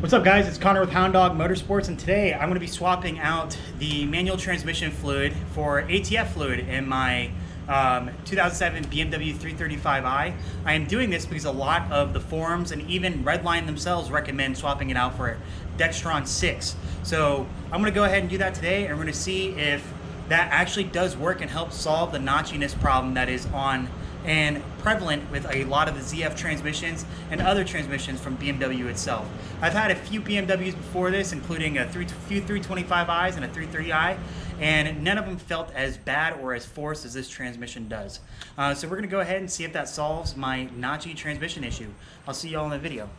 What's up guys, it's Connor with Hound Dog Motorsports, and today I'm going to be swapping out the manual transmission fluid for ATF fluid in my 2007 BMW 335i. I am doing this because a lot of the forums and even Redline themselves recommend swapping it out for Dextron 6. So I'm going to go ahead and do that today, and we're going to see if that actually does work and help solve the notchiness problem that is on and prevalent with a lot of the ZF transmissions and other transmissions from BMW itself. I've had a few BMWs before this, including a few 325i's and a 330i, and none of them felt as bad or as forced as this transmission does. So we're gonna go ahead and see if that solves my notchy transmission issue. I'll see y'all in the video.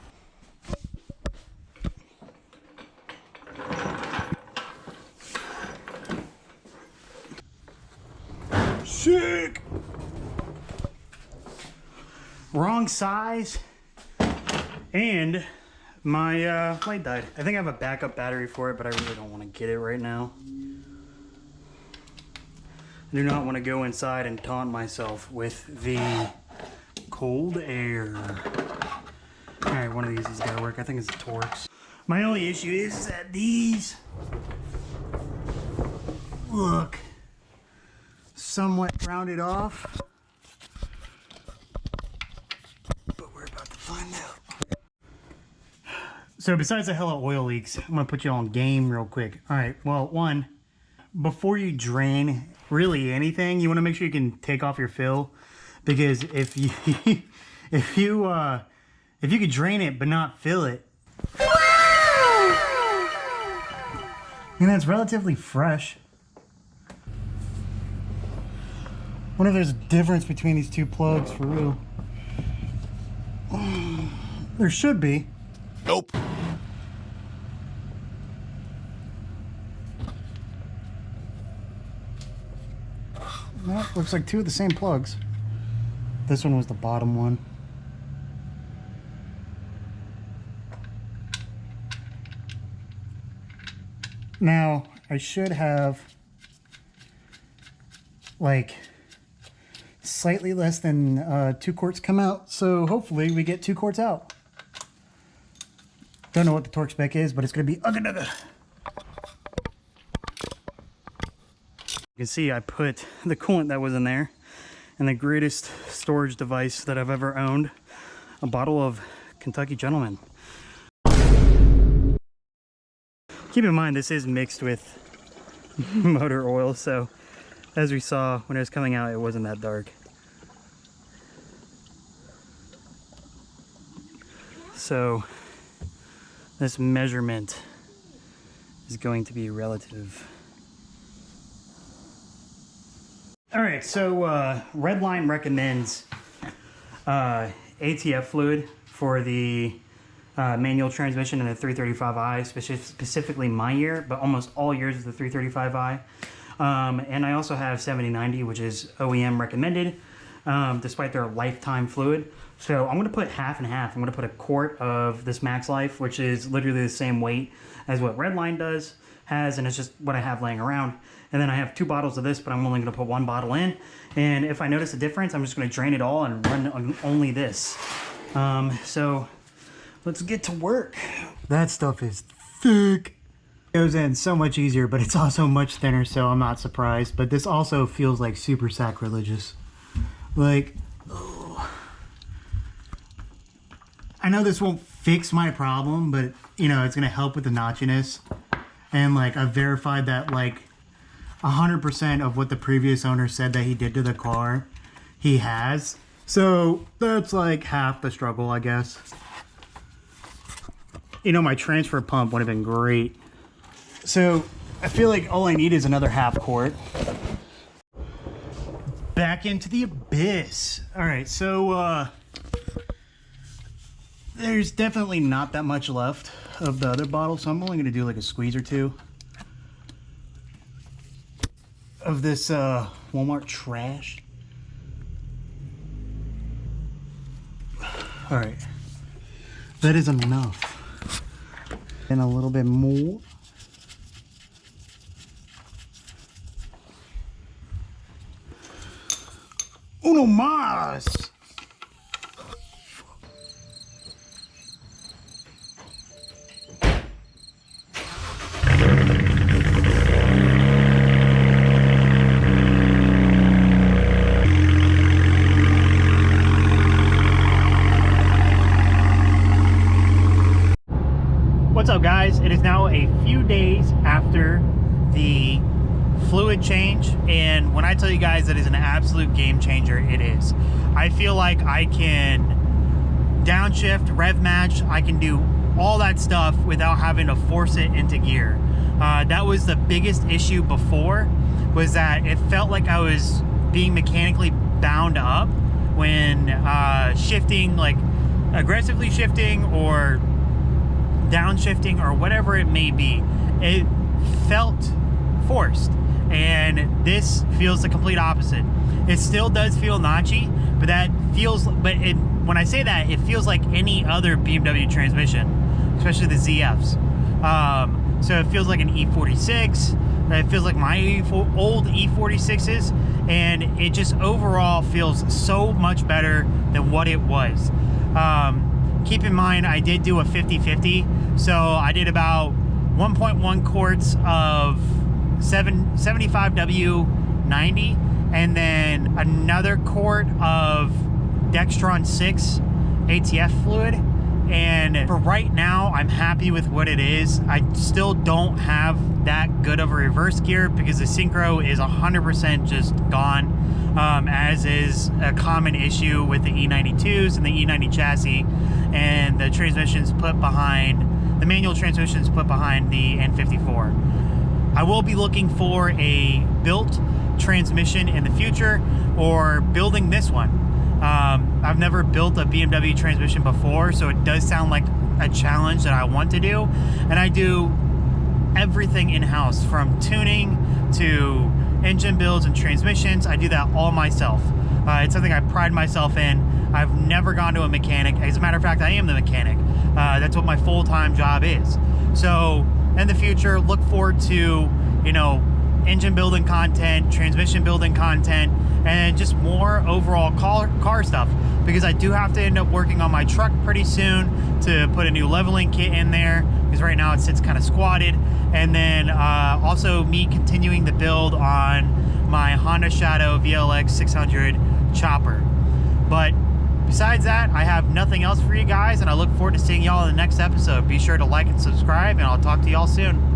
Sick! Wrong size, and my light died. I think I have a backup battery for it, but I really don't want to get it right now. I do not want to go inside and taunt myself with the cold air. Alright, one of these has got to work. I think it's the Torx. My only issue is that these look somewhat rounded off. So besides the hella oil leaks, I'm gonna put you on game real quick. All right, well, one, before you drain really anything, you wanna make sure you can take off your fill, because if you if you could drain it but not fill it, and that's relatively fresh. Wonder if there's a difference between these two plugs for real. There should be. Nope. Well, looks like two of the same plugs. This one was the bottom one. Now, I should have like slightly less than 2 quarts come out, so hopefully we get 2 quarts out. Don't know what the torque spec is, but it's going to be ugga dugga. You can see I put the coolant that was in there and the greatest storage device that I've ever owned, a bottle of Kentucky Gentleman. Keep in mind this is mixed with motor oil, so as we saw when it was coming out, it wasn't that dark. So this measurement is going to be relative. All right, so Redline recommends ATF fluid for the manual transmission in the 335i, specifically my year, but almost all years of the 335i. And I also have 7090, which is OEM recommended, despite their lifetime fluid. So I'm going to put half and half. I'm going to put a quart of this Max Life, which is literally the same weight as what Redline has, and it's just what I have laying around. And then I have 2 bottles of this, but I'm only going to put 1 bottle in. And if I notice a difference, I'm just going to drain it all and run on only this. So let's get to work. That stuff is thick. It goes in so much easier, but it's also much thinner, so I'm not surprised. But this also feels like super sacrilegious. Like, oh. I know this won't fix my problem, but you know, it's gonna help with the notchiness. And like, I've verified that like 100% of what the previous owner said that he did to the car, he has. So that's like half the struggle, I guess. You know, my transfer pump would have been great. So I feel like all I need is another half quart. Back into the abyss. All right, so there's definitely not that much left of the other bottle, so I'm only gonna do like a squeeze or 2 of this Walmart trash. All right, that is enough. And a little bit more. Uno más. What's up, guys? It is now a few days after the fluid change, and when I tell you guys that is an absolute game changer, it is. I feel like I can downshift, rev match, I can do all that stuff without having to force it into gear. That was the biggest issue before, was that it felt like I was being mechanically bound up when shifting, like aggressively shifting or downshifting or whatever it may be. It felt forced, and this feels the complete opposite. It still does feel notchy, but when I say that, it feels like any other BMW transmission, especially the ZFs. So it feels like an E46. It feels like my old E46s, and it just overall feels so much better than what it was. Keep in mind, I did do a 50-50, so I did about 1.1 quarts of 75W90, and then another quart of Dextron 6 ATF fluid. And for right now, I'm happy with what it is. I still don't have that good of a reverse gear because the synchro is 100% just gone, as is a common issue with the E92s and the E90 chassis and the transmissions put behind, the manual transmissions put behind the N54. I will be looking for a built transmission in the future, or building this one. I've never built a BMW transmission before, so it does sound like a challenge that I want to do. And I do everything in-house, from tuning to engine builds and transmissions. I do that all myself. It's something I pride myself in. I've never gone to a mechanic. As a matter of fact, I am the mechanic. That's what my full-time job is. So in the future, look forward to, engine building content, transmission building content, and just more overall car stuff, because I do have to end up working on my truck pretty soon to put a new leveling kit in there, because right now it sits kind of squatted. And then also me continuing the build on my Honda Shadow VLX 600 chopper. But besides that, I have nothing else for you guys, and I look forward to seeing y'all in the next episode. Be sure to like and subscribe, and I'll talk to y'all soon.